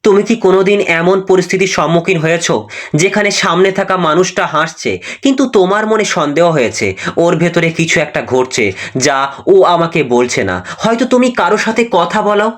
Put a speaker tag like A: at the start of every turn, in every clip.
A: তুমি কি কোনোদিন এমন পরিস্থিতির সম্মুখীন হয়েছো যেখানে সামনে থাকা মানুষটা হাসছে কিন্তু তোমার মনে সন্দেহ হয়েছে ওর ভেতরে কিছু একটা ঘটছে যা ও আমাকে বলছে না? হয়তো তুমি কারো সাথে কথা বলো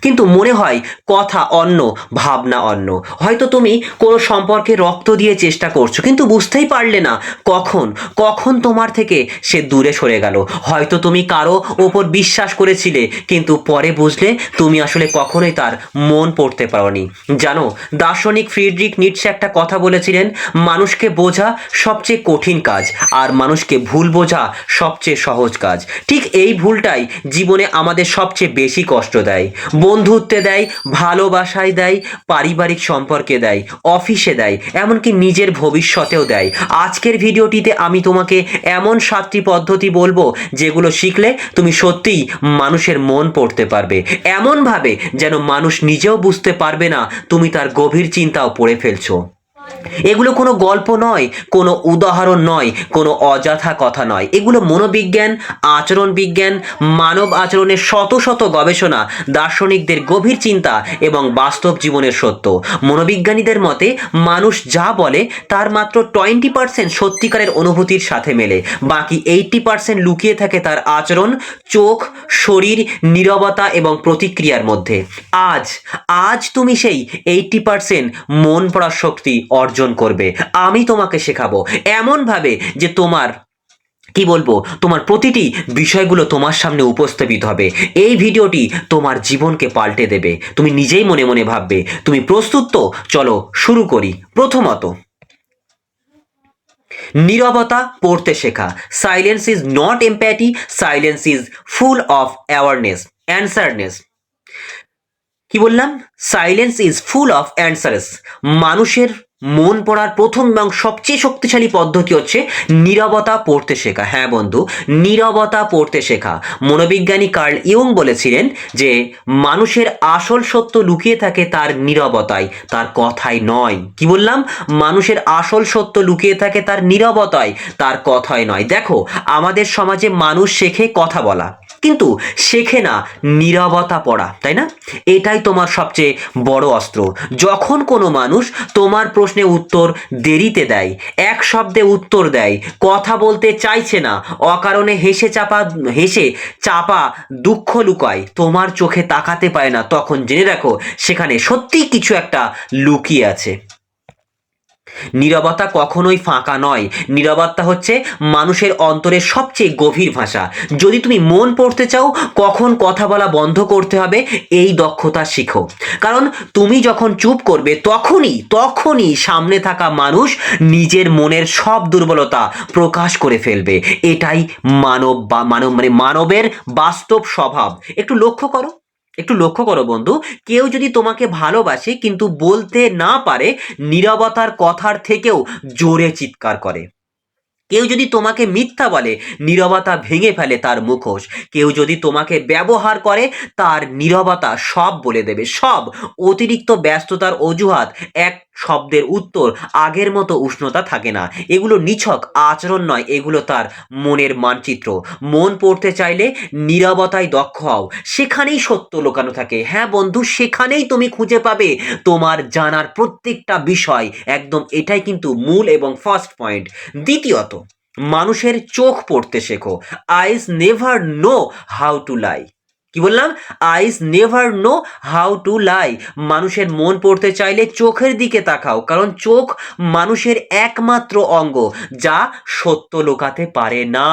A: কিন্তু মনে হয় কথা অন্য, ভাবনা অন্য। হয়তো তুমি কোনো সম্পর্কে রক্ত দিয়ে চেষ্টা করছো কিন্তু বুঝতেই পারলে না কখন কখন তোমার থেকে সে দূরে সরে গেল। হয়তো তুমি কারো ওপর বিশ্বাস করেছিলে কিন্তু পরে বুঝলে তুমি আসলে কখনোই তার মন পড়তে পারোনি। জানো, দার্শনিক ফ্রিডরিখ নিটশে একটা কথা বলেছিলেন, মানুষকে বোঝা সবচেয়ে কঠিন কাজ আর মানুষকে ভুল বোঝা সবচেয়ে সহজ কাজ। ঠিক এই ভুলটাই জীবনে আমাদের সবচেয়ে বেশি কষ্ট দেয়। বন্ধুত্বে দেয়, ভালোবাসায় দেয়, পারিবারিক সম্পর্কে দেয়, অফিসে দেয়, এমনকি নিজের ভবিষ্যতেও দেয়। আজকের ভিডিওটিতে আমি তোমাকে এমন 7টি পদ্ধতি বলবো যেগুলো শিখলে তুমি সত্যিই মানুষের মন পড়তে পারবে, এমনভাবে যেন মানুষ নিজেও বুঝতে পারবে না তুমি তার গভীর চিন্তাও পড়ে ফেলছো। এগুলো কোনো গল্প নয়, কোনো উদাহরণ নয়, কোনো অযথা কথা নয়। এগুলো মনোবিজ্ঞান, আচরণ বিজ্ঞান, মানব আচরণের শত শত গবেষণা, দার্শনিকদের গভীর চিন্তা এবং বাস্তব জীবনের সত্য। মনোবিজ্ঞানীদের মতে মানুষ যা বলে তার মাত্র 20% সত্যিকারের অনুভূতির সাথে মেলে, বাকি 80% লুকিয়ে থাকে তার আচরণ, চোখ, শরীর, নীরবতা এবং প্রতিক্রিয়ার মধ্যে। আজ আজ তুমি সেই 80% মন পড়ার শক্তি অর্জন করবে। আমি তোমাকে শেখাবো এমনভাবে যে কি বলবো, তোমার প্রতিটি বিষয়গুলো তোমার সামনে উপস্থাপিত হবে। এই ভিডিওটি তোমার জীবনকে পাল্টে দেবে। তুমি নিজেই মনে মনে ভাববে। তুমি প্রস্তুত তো? চলো শুরু করি। প্রথমত, নীরবতা পড়তে শেখা। Silence is not empathy, silence is full of awareness, answerness. কি বললাম? Silence is full of answers. মানুষের মন পড়ার প্রথম এবং সবচেয়ে শক্তিশালী পদ্ধতি হচ্ছে নীরবতা পড়তে শেখা। হ্যাঁ বন্ধু, নীরবতা পড়তে শেখা। মনোবিজ্ঞানী কার্ল ইয়ং বলেছিলেন যে মানুষের আসল সত্য লুকিয়ে থাকে তার নীরবতায়, তার কথায় নয়। কি বললাম? মানুষের আসল সত্য লুকিয়ে থাকে তার নীরবতায়, তার কথায় নয়। দেখো, আমাদের সমাজে মানুষ শেখে কথা বলা কিন্তু শেখে না নীরবতা পড়া, তাই না? এটাই তোমার সবচেয়ে বড় অস্ত্র। যখন কোনো মানুষ তোমার প্রশ্নে উত্তর দেরিতে দেয়, এক শব্দে উত্তর দেয়, কথা বলতে চাইছে না, অকারণে হেসে চাপা দুঃখ লুকায়, তোমার চোখে তাকাতে পারে না, তখন জেনে রাখো সেখানে সত্যিই কিছু একটা লুকিয়ে আছে। নীরবতা কখনোই ফাঁকা নয়। নীরবতা হচ্ছে মানুষের অন্তরের সবচেয়ে গভীর ভাষা। যদি তুমি মন পড়তে চাও কখন কথা বলা বন্ধ করতে হবে, এই দক্ষতা শিখো। কারণ তুমি যখন চুপ করবে তখনই সামনে থাকা মানুষ নিজের মনের সব দুর্বলতা প্রকাশ করে ফেলবে। এটাই মানবের বাস্তব স্বভাব। একটু লক্ষ্য করো বন্ধু, কেউ যদি তোমাকে ভালোবাসে কিন্তু বলতে না পারে, নীরবতার কথার থেকেও জোরে চিৎকার করে। কেউ যদি তোমাকে মিথ্যা বলে, নীরবতা ভেঙে ফেলে তার মুখোশ। কেউ যদি তোমাকে ব্যবহার করে, তার নীরবতা সব বলে দেবে, সব। অতিরিক্ত ব্যস্ততার অজুহাত, এক শব্দের উত্তর, আগের মতো উষ্ণতা থাকে না। এগুলো নিছক আচরণ নয়, এগুলো তার মনের মানচিত্র। মন পড়তে চাইলে নীরবতায় দক্ষ হও। সেখানেই সত্য লুকানো থাকে। হ্যাঁ বন্ধু, সেখানেই তুমি খুঁজে পাবে তোমার জানার প্রত্যেকটা বিষয়। একদম এটাই কিন্তু মূল এবং ফার্স্ট পয়েন্ট। দ্বিতীয়ত, মানুষের চোখ পড়তে শেখো। Eyes never know how to lie. কি বললাম? Eyes never know how to lie. মানুষের মন পড়তে চাইলে চোখের দিকে তাকাও, কারণ চোখ মানুষের একমাত্র অঙ্গ যা সত্য লুকাতে পারে না।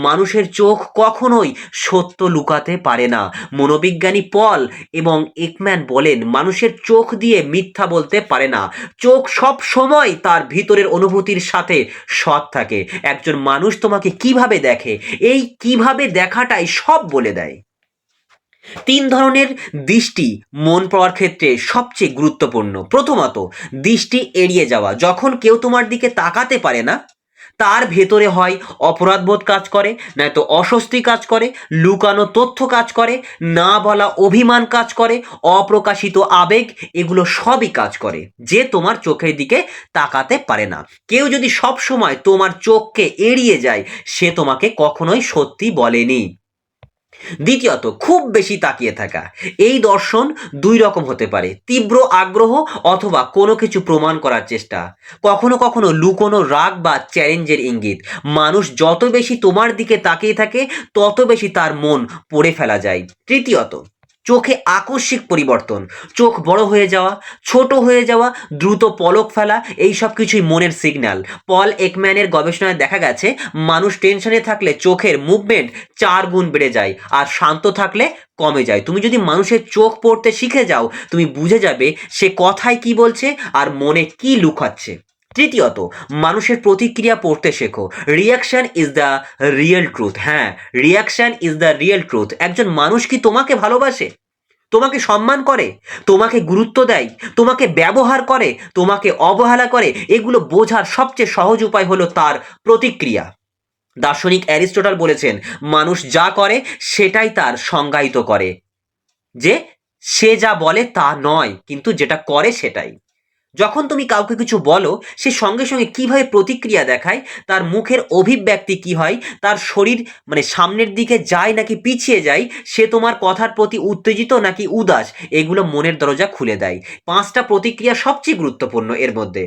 A: মানুষের চোখ কখনোই সত্য লুকাতে পারে না। মনোবিজ্ঞানী পল এবং একম্যান বলেন, মানুষের চোখ দিয়ে মিথ্যা বলতে পারে না। চোখ সব সময় তার ভিতরের অনুভূতির সাথে সৎ থাকে। একজন মানুষ তোমাকে কিভাবে দেখে, এই কিভাবে দেখাটাই সব বলে দেয়। 3 ধরনের দৃষ্টি মন পড়ার ক্ষেত্রে সবচেয়ে গুরুত্বপূর্ণ। প্রথমত, দৃষ্টি এড়িয়ে যাওয়া। যখন কেউ তোমার দিকে তাকাতে পারে না, তার ভেতরে হয় অপরাধবোধ কাজ করে, নয়তো অস্বস্তি কাজ করে, লুকানো তথ্য কাজ করে, না বলা অভিমান কাজ করে, অপ্রকাশিত আবেগ, এগুলো সবই কাজ করে যে তোমার চোখের দিকে তাকাতে পারে না। কেউ যদি সব সময় তোমার চোখকে এড়িয়ে যায়, সে তোমাকে কখনোই সত্যি বলেনি। দ্বিতীয়ত, খুব বেশি তাকিয়ে থাকা। এই দর্শন দুই রকম হতে পারে, তীব্র আগ্রহ অথবা কোনো কিছু প্রমাণ করার চেষ্টা। কখনো কখনো লুকোনো রাগ বা চ্যালেঞ্জের ইঙ্গিত। মানুষ যত বেশি তোমার দিকে তাকিয়ে থাকে তত বেশি তার মন পড়ে ফেলা যায়। তৃতীয়ত, চোখে আকস্মিক পরিবর্তন, চোখ বড় হয়ে যাওয়া, ছোট হয়ে যাওয়া, দ্রুত পলক ফেলা, এই সব কিছুই মনের সিগন্যাল। পল একম্যানের গবেষণায় দেখা গেছে মানুষ টেনশনে থাকলে চোখের মুভমেন্ট 4 গুণ বেড়ে যায় আর শান্ত থাকলে কমে যায়। তুমি যদি মানুষের চোখ পড়তে শিখে যাও তুমি বুঝে যাবে সে কথায় কি বলছে আর মনে কি লুকাচ্ছে। তৃতীয়ত, মানুষের প্রতিক্রিয়া পড়তে শেখো। Reaction is the real truth. হ্যাঁ, reaction is the real truth. একজন মানুষ কি তোমাকে ভালোবাসে, তোমাকে সম্মান করে, তোমাকে গুরুত্ব দেয়, তোমাকে ব্যবহার করে, তোমাকে অবহেলা করে, এগুলো বোঝার সবচেয়ে সহজ উপায় হলো তার প্রতিক্রিয়া। দার্শনিক অ্যারিস্টটল বলেছেন মানুষ যা করে সেটাই তার সংজ্ঞায়িত করে, যে সে যা বলে তা নয় কিন্তু যেটা করে সেটাই। যখন তুমি কাউকে কিছু বলো সে সঙ্গে সঙ্গে কিভাবে প্রতিক্রিয়া দেখায়, তার মুখের অভিব্যক্তি কি হয়, তার শরীর সামনের দিকে যায় নাকি পিছিয়ে যায়, সে তোমার কথার প্রতি উত্তেজিত নাকি উদাস, এগুলো মনের দরজা খুলে দেয়। 5টা প্রতিক্রিয়া সবচেয়ে গুরুত্বপূর্ণ এর মধ্যে।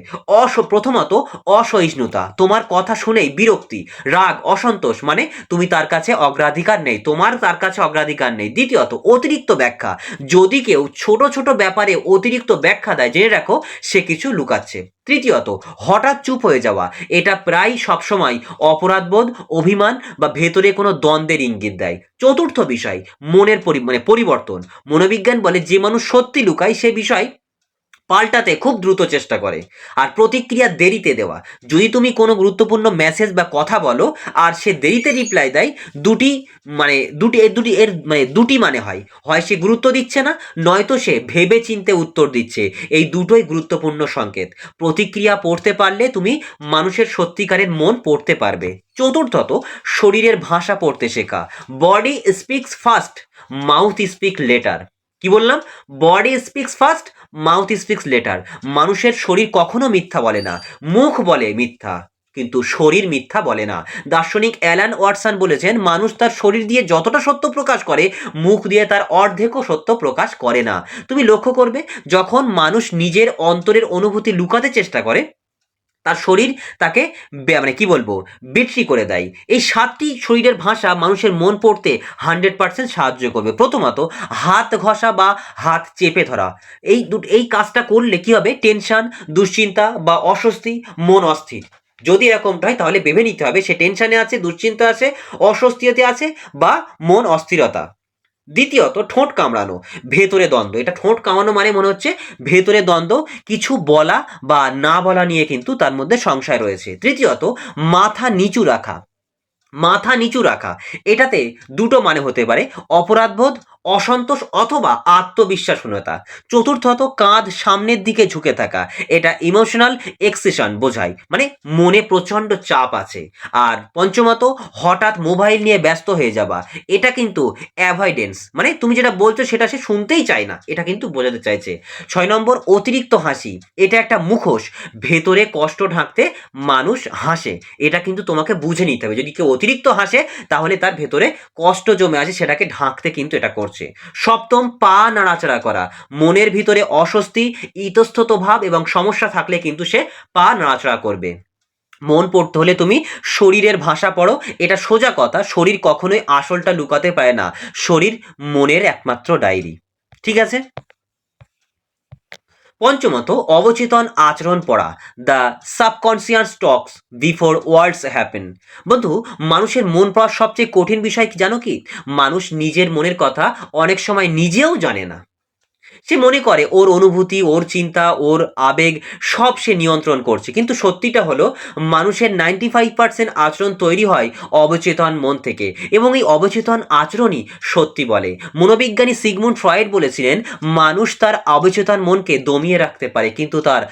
A: প্রথমত, অসহিষ্ণুতা, তোমার কথা শুনেই বিরক্তি, রাগ, অসন্তোষ, মানে তুমি তার কাছে অগ্রাধিকার নেই, তোমার তার কাছে অগ্রাধিকার নেই। দ্বিতীয়ত, অতিরিক্ত ব্যাখ্যা, যদি কেউ ছোট ছোট ব্যাপারে অতিরিক্ত ব্যাখ্যা দেয় জেনে রাখো সে কিছু লুকাচ্ছে। তৃতীয়ত, হঠাৎ চুপ হয়ে যাওয়া, এটা প্রায় সবসময় অপরাধবোধ, অভিমান বা ভেতরে কোনো দ্বন্দ্বের ইঙ্গিত দেয়। চতুর্থ বিষয়, মনের পরিবর্তন। মনোবিজ্ঞান বলে যে মানুষ সত্যি লুকায় সে বিষয় পাল্টাতে খুব দ্রুত চেষ্টা করে। আর প্রতিক্রিয়া দেরিতে দেওয়া, যদি তুমি কোনো গুরুত্বপূর্ণ মেসেজ বা কথা বলো আর সে দেরিতে রিপ্লাই দেয়, দুটি দুটি মানে হয় সে গুরুত্ব দিচ্ছে না, নয়তো সে ভেবে চিন্তে উত্তর দিচ্ছে। এই দুটোই গুরুত্বপূর্ণ সংকেত। প্রতিক্রিয়া পড়তে পারলে তুমি মানুষের সত্যিকারের মন পড়তে পারবে। চতুর্থত, শরীরের ভাষা পড়তে শেখা। Body speaks first, mouth speak letter. কি বললাম? Body speaks first, mouth speaks letter. মানুষের শরীর কখনো মিথ্যা বলে না, মুখ বলে মিথ্যা কিন্তু শরীর মিথ্যা বলে না। দার্শনিক অ্যালান ওয়াটসন বলেছেন মানুষ তার শরীর দিয়ে যতটা সত্য প্রকাশ করে মুখ দিয়ে তার অর্ধেকও সত্য প্রকাশ করে না। তুমি লক্ষ্য করবে যখন মানুষ নিজের অন্তরের অনুভূতি লুকাতে চেষ্টা করে তার শরীর তাকে কি বলবো বিট্রি করে দেয়। এই 7টি শরীরের ভাষা মানুষের মন পড়তে 100% সাহায্য করবে। প্রথমত, হাত ঘষা বা হাত চেপে ধরা। এই কাজটা করলে কি হবে, টেনশন, দুশ্চিন্তা বা অস্বস্তি, মন অস্থির যদি এরকমটা হয় তাহলে ভেবে নিতে হবে সে টেনশনে আছে, দুশ্চিন্তা আছে, অস্বস্তিতে আছে বা মন অস্থিরতা। দ্বিতীয়ত, ঠোঁট কামড়ানো, ভেতরে দ্বন্দ্ব। এটা ঠোঁট কামড়ানো মানে মনে হচ্ছে ভেতরে দ্বন্দ্ব, কিছু বলা বা না বলা নিয়ে কিন্তু তার মধ্যে সংশয় রয়েছে। তৃতীয়ত, মাথা নিচু রাখা। মাথা নিচু রাখা, এটাতে দুটো মানে হতে পারে, অপরাধবোধ, অসন্তোষ অথবা আত্মবিশ্বাসহীনতা। চতুর্থত, কাঁধ সামনের দিকে ঝুঁকে থাকা, এটা ইমোশনাল এক্সেশন বোঝায়, মানে মনে প্রচন্ড চাপ আছে। আর পঞ্চমত, হঠাৎ মোবাইল নিয়ে ব্যস্ত হয়ে যাওয়া, এটা কিন্তু অ্যাভয়েডেন্স, মানে তুমি যেটা বলছো সেটা সে শুনতেই চায় না, এটা কিন্তু বোঝাতে চাইছে। 6 নম্বর, অতিরিক্ত হাসি, এটা একটা মুখোশ, ভেতরে কষ্ট ঢাকতে মানুষ হাসে, এটা কিন্তু তোমাকে বুঝে নিতে হবে। যদি কেউ অতিরিক্ত হাসে তাহলে তার ভেতরে কষ্ট জমে আছে, সেটাকে ঢাকতে কিন্তু এটা করছে। সপ্তম, পা নাড়াচাড়া করা, মনের ভিতরে অস্বস্তি, ইতস্তত ভাব এবং সমস্যা থাকলে কিন্তু সে পা নাড়াচাড়া করবে। মন পড়তে হলে তুমি শরীরের ভাষা পড়ো, এটা সোজা কথা, শরীর কখনোই আসলটা লুকাতে পারে না, শরীর মনের একমাত্র ডায়েরি। ঠিক আছে। পঞ্চমত, অবচেতন আচরণ পড়া, the subconscious Tux before words happen. বন্ধু, মানুষের মন পড়ার সবচেয়ে কঠিন বিষয় কি জানো কি? মানুষ নিজের মনের কথা অনেক সময় নিজেও জানে না। সে মনে করে ওর অনুভূতি, ওর চিন্তা, ওর আবেগ সব সে নিয়ন্ত্রণ করছে, কিন্তু সত্যিটা হলো মানুষের 95% আচরণ তৈরি হয় অবচেতন মন থেকে, এবং এই অবচেতন আচরণই সত্যি বলে। মনোবিজ্ঞানী সিগমুন্ড ফ্রয়েড বলেছিলেন মানুষ তার অবচেতন মনকে দমিয়ে রাখতে পারে কিন্তু তার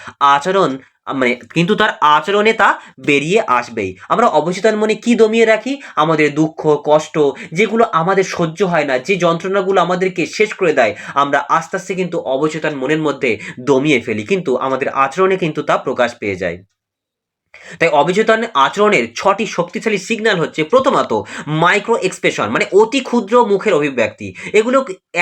A: আচরণে তা বেরিয়ে আসবেই। আমরা অবচেতন মনে কি দমিয়ে রাখি? আমাদের দুঃখ, কষ্ট, যেগুলো আমাদের সহ্য হয় না, যে যন্ত্রণাগুলো আমাদেরকে শেষ করে দেয়, আমরা আস্তে আস্তে কিন্তু অবচেতন মনের মধ্যে দমিয়ে ফেলি, কিন্তু আমাদের আচরণে কিন্তু তা প্রকাশ পেয়ে যায়। তাই অবচেতন আচরণের 6টি শক্তিশালী সিগন্যাল হচ্ছে, প্রথমত মাইক্রো এক্সপ্রেশন, মানে অতি ক্ষুদ্র মুখের অভিব্যক্তি। এগুলো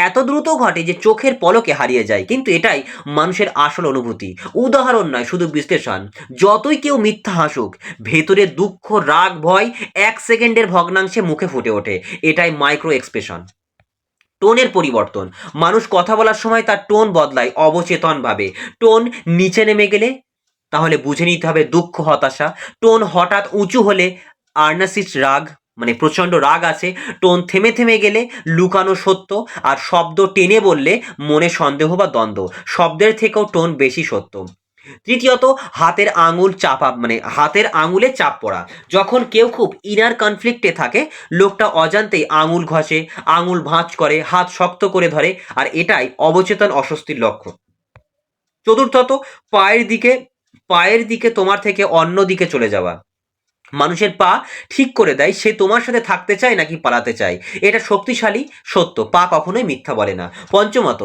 A: এত দ্রুত ঘটে যে চোখের পলকে হারিয়ে যায়, কিন্তু এটাই মানুষের আসল অনুভূতি। উদাহরণ নয়, শুধু বিশ্লেষণ। যতই কেউ মিথ্যা হাসুক, ভেতরে দুঃখ, রাগ, ভয় 1 সেকেন্ডের ভগ্নাংশে মুখে ফুটে ওঠে। এটাই মাইক্রো এক্সপ্রেশন। টোনের পরিবর্তন, মানুষ কথা বলার সময় তার টোন বদলায় অবচেতনভাবে। টোন নিচে নেমে গেলে তাহলে বুঝে নিতে হবে দুঃখ, হতাশা। টোন হঠাৎ উঁচু হলে আর্নাসিস্ট, রাগ, মানে প্রচণ্ড রাগ আছে। টোন থেমে থেমে গেলে লুকানো সত্য। আর শব্দ টেনে বললে মনে সন্দেহ বা দ্বন্দ্ব। শব্দের থেকেও টোন বেশি সত্য। তৃতীয়ত হাতের আঙুল চাপা, মানে হাতের আঙুলে চাপ পড়া। যখন কেউ খুব ইনার কনফ্লিক্টে থাকে, লোকটা অজান্তেই আঙুল ঘষে, আঙুল ভাঁজ করে, হাত শক্ত করে ধরে, আর এটাই অবচেতন অস্বস্তির লক্ষণ। চতুর্থত পায়ের দিকে তোমার থেকে অন্য দিকে চলে যাওয়া। মানুষের পা ঠিক করে দেয় সে তোমার সাথে থাকতে চায় নাকি পালাতে চায়। এটা শক্তিশালী সত্য, পা কখনোই মিথ্যা বলে না। পঞ্চমত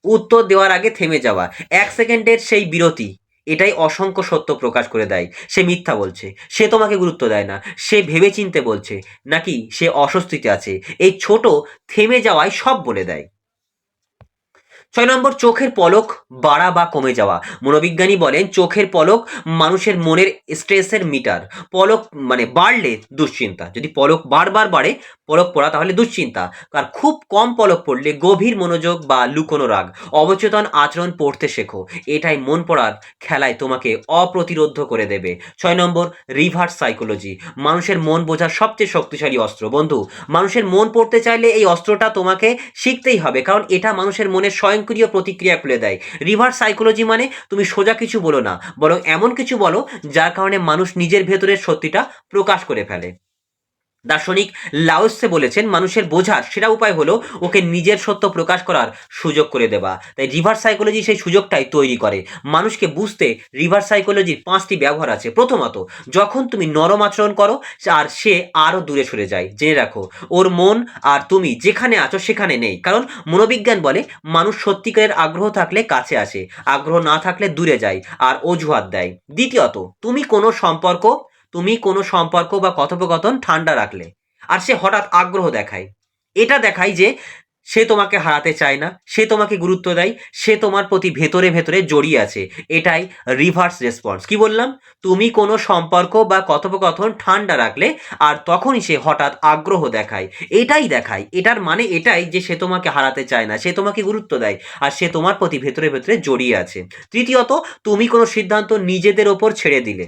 A: উত্তর দেওয়ার আগে থেমে যাওয়া, 1 সেকেন্ডের সেই বিরতি, এটাই অসংখ্য সত্য প্রকাশ করে দেয়। সে মিথ্যা বলছে, সে তোমাকে গুরুত্ব দেয় না, সে ভেবেচিন্তে বলছে, নাকি সে অস্বস্তিতে আছে। এই ছোট থেমে যাওয়াই সব বলে দেয়। 6 নম্বর, চোখের পলক বাড়া বা কমে যাওয়া। মনোবিজ্ঞানী বলেন চোখের পলক মানুষের মনের স্ট্রেসের মিটার। পলক মানে বাড়লে দুশ্চিন্তা, যদি পলক বারবার বাড়ে, পলক পড়া, তাহলে দুশ্চিন্তা। আর খুব কম পলক পড়লে গভীর মনোযোগ বা লুকোনো রাগ। অবচেতন আচরণ পড়তে শেখো, এটাই মন পড়ার খেলায় তোমাকে অপ্রতিরোধ্য করে দেবে। 6 নম্বর, রিভার্স সাইকোলজি, মানুষের মন বোঝার সবচেয়ে শক্তিশালী অস্ত্র। বন্ধু, মানুষের মন পড়তে চাইলে এই অস্ত্রটা তোমাকে শিখতেই হবে, কারণ এটা মানুষের মনের স্বয়ংক্রিয় প্রতিক্রিয়া খুলে দেয়। রিভার্স সাইকোলজি মানে তুমি সোজা কিছু বলো না, বরং এমন কিছু বলো যার কারণে মানুষ নিজের ভেতরের সত্যিটা প্রকাশ করে ফেলে। দার্শনিক লাওৎসে বলেছেন মানুষের বোঝার সেরা উপায় হলো ওকে নিজের সত্য প্রকাশ করার সুযোগ করে দেওয়া। তাই রিভার্স সাইকোলজি সেই সুযোগটাই তৈরি করে। মানুষকে বুঝতে রিভার্স সাইকোলজির 5টি ব্যবহার আছে। প্রথমত, যখন তুমি নরম আচরণ করো আর সে আরও দূরে সরে যায়, জেনে রাখো ওর মন আর তুমি যেখানে আছো সেখানে নেই। কারণ মনোবিজ্ঞান বলে মানুষ সত্যিকারের আগ্রহ থাকলে কাছে আসে, আগ্রহ না থাকলে দূরে যায় আর অজুহাত দেয়। দ্বিতীয়ত, তুমি কোনো সম্পর্ক বা কথোপকথন ঠান্ডা রাখলে আর সে হঠাৎ আগ্রহ দেখায়, এটা দেখায় যে সে তোমাকে হারাতে চায় না, সে তোমাকে গুরুত্ব দেয়, সে তোমার প্রতি ভেতরে ভেতরে জড়িয়ে আছে। এটাই রিভার্স রেসপন্স। কি বললাম? তুমি কোনো সম্পর্ক বা কথোপকথন ঠান্ডা রাখলে আর তখনই সে হঠাৎ আগ্রহ দেখায়, এটাই দেখায়, এটার মানে এটাই যে সে তোমাকে হারাতে চায় না, সে তোমাকে গুরুত্ব দেয় আর সে তোমার প্রতি ভেতরে ভেতরে জড়িয়ে আছে। তৃতীয়ত, তুমি কোনো সিদ্ধান্ত নিজেদের ওপর ছেড়ে দিলে,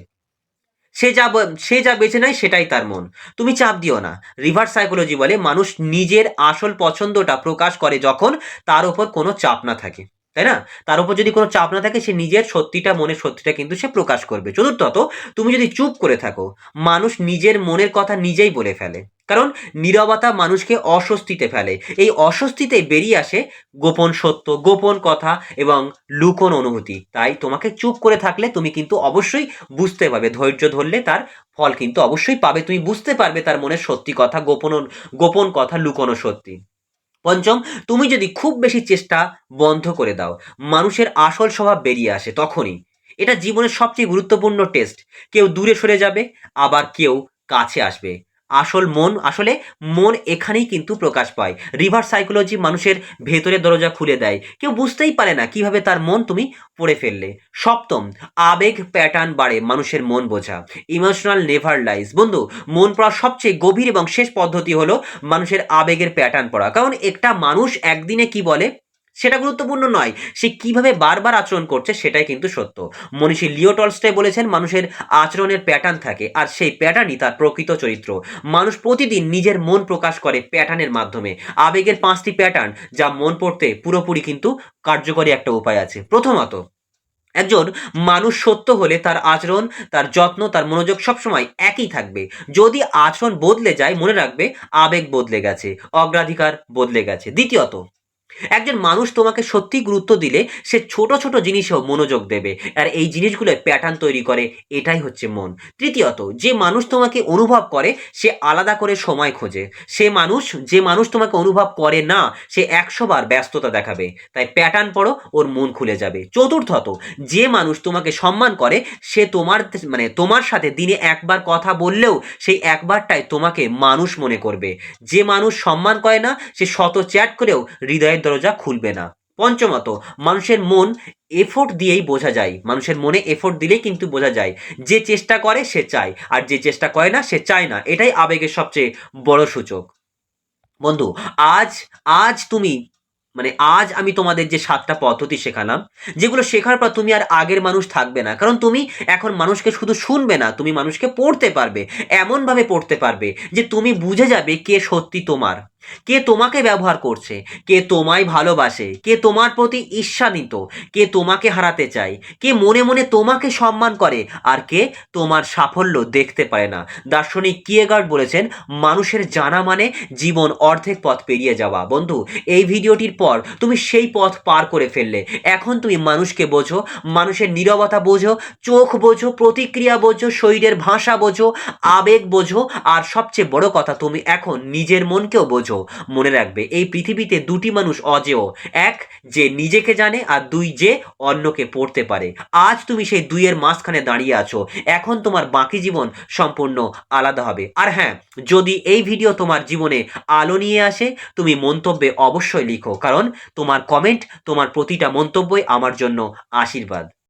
A: সে যা বেছে নেয় সেটাই তার মন, তুমি চাপ দিও না। রিভার্স সাইকোলজি বলে মানুষ নিজের আসল পছন্দটা প্রকাশ করে যখন তার উপর কোনো চাপ না থাকে, তাই না? তার উপর যদি কোনো চাপ না থাকে, সে নিজের সত্যিটা, মনের সত্যিটা কিন্তু সে প্রকাশ করবে। চতুর্থত, তুমি যদি চুপ করে থাকো, মানুষ নিজের মনের কথা নিজেই বলে ফেলে, কারণ নীরবতা মানুষকে অস্বস্তিতে ফেলে। এই অস্বস্তিতে বেরিয়ে আসে গোপন সত্য, গোপন কথা এবং লুকোনো অনুভূতি। তাই তোমাকে চুপ করে থাকলে তুমি কিন্তু অবশ্যই বুঝতে পারবে, ধৈর্য ধরলে তার ফল কিন্তু অবশ্যই পাবে। তুমি বুঝতে পারবে তার মনের সত্যি কথা, গোপন কথা, লুকোনো সত্যি। পঞ্চম, তুমি যদি খুব বেশি চেষ্টা বন্ধ করে দাও, মানুষের আসল স্বভাব বেরিয়ে আসে তখনই। এটা জীবনের সবচেয়ে গুরুত্বপূর্ণ টেস্ট। কেউ দূরে সরে যাবে, আবার কেউ কাছে আসবে। আসলে মন এখানেই কিন্তু প্রকাশ পায়। রিভার্স সাইকোলজি মানুষের ভেতরের দরজা খুলে দেয়, কেউ বুঝতেই পারে না কিভাবে তার মন তুমি পড়ে ফেললে। সপ্তম, আবেগ প্যাটার্ন বাড়ে মানুষের মন বোঝা। Emotional never lies. বন্ধু, মন পড়ার সবচেয়ে গভীর এবং শেষ পদ্ধতি হলো মানুষের আবেগের প্যাটার্ন পড়া। কারণ একটা মানুষ একদিনে কি বলে সেটা গুরুত্বপূর্ণ নয়, সে কিভাবে বারবার আচরণ করছে সেটাই কিন্তু সত্য। মনীষী লিও টলস্টয় বলেছেন মানুষের আচরণের প্যাটার্ন থাকে আর সেই প্যাটার্নই তার প্রকৃত চরিত্র। মানুষ প্রতিদিন নিজের মন প্রকাশ করে প্যাটার্নের মাধ্যমে। আবেগের 5টি প্যাটার্ন যা মন পড়তে পুরোপুরি কিন্তু কার্যকরী একটা উপায় আছে। প্রথমত, একজন মানুষ সত্য হলে তার আচরণ, তার যত্ন, তার মনোযোগ সবসময় একই থাকবে। যদি আচরণ বদলে যায়, মনে রাখবে আবেগ বদলে গেছে, অগ্রাধিকার বদলে গেছে। দ্বিতীয়ত, একজন মানুষ তোমাকে সত্যি গুরুত্ব দিলে সে ছোট ছোট জিনিসেও মনোযোগ দেবে, আর এই জিনিসগুলো প্যাটার্ন তৈরি করে, এটাই হচ্ছে মন। তৃতীয়ত, যে মানুষ তোমাকে অনুভব করে সে আলাদা করে সময় খোঁজে। যে মানুষ তোমাকে অনুভব করে না সে 100 বার ব্যস্ততা দেখাবে। তাই প্যাটার্ন পড়ো, ওর মন খুলে যাবে। চতুর্থত, যে মানুষ তোমাকে সম্মান করে সে তোমার সাথে দিনে একবার কথা বললেও সেই একবারটাই তোমাকে মানুষ মনে করবে। যে মানুষ সম্মান করে না সে শত চ্যাট করেও হৃদয়ের দরজা খুলবে না। পঞ্চমত, মানুষের মন এফোর্ট দিয়েই বোঝা যায়। মানুষের মনে এফোর্ট দিলেই কিন্তু বোঝা যায়। যে চেষ্টা করে সে চায়, আর যে চেষ্টা করে না সে চায় না। এটাই আবেগের সবচেয়ে বড় সূচক। বন্ধু, আজ আজ তুমি আজ আমি তোমাদের যে 7টা পদ্ধতি শেখালাম, যেগুলো শেখার পর তুমি আর আগের মানুষ থাকবে না। কারণ তুমি এখন মানুষকে শুধু শুনবে না, তুমি মানুষকে পড়তে পারবে। এমনভাবে পড়তে পারবে যে তুমি বুঝে যাবে কে সত্যি তোমার, কে তোমাকে ব্যবহার করছে, কে তোমায় ভালোবাসে, কে তোমার প্রতি ঈর্ষান্বিত, কে তোমাকে হারাতে চায়, কে মনে মনে তোমাকে সম্মান করে, আর কে তোমার সাফল্য দেখতে পায় না। দার্শনিক কিয়েগার্ড বলেছেন, মানুষের জানা মানে জীবন অর্ধেক পথ পেরিয়ে যাওয়া। বন্ধু, এই ভিডিওটির পর তুমি সেই পথ পার করে ফেললে। এখন তুমি মানুষকে বোঝো, মানুষের নীরবতা বোঝো, চোখ বোঝো, প্রতিক্রিয়া বোঝো, শরীরের ভাষা বোঝো, আবেগ বোঝো, আর সবচেয়ে বড় কথা, তুমি এখন নিজের মনকেও বোঝো। মনে রাখবে, এই পৃথিবীতে দুটি মানুষ অজেয়, এক যে নিজেকে জানে, আর দুই যে অন্যকে পড়তে পারে। আজ তুমি সেই দুইয়ের মাঝখানে দাঁড়িয়ে আছো। এখন তোমার বাকি জীবন সম্পূর্ণ আলাদা হবে। আর হ্যাঁ, যদি এই ভিডিও তোমার জীবনে আলো নিয়ে আসে, তুমি মন্তব্যে অবশ্যই লিখো, কারণ তোমার কমেন্ট, তোমার প্রতিটা মন্তব্যই আমার জন্য আশীর্বাদ।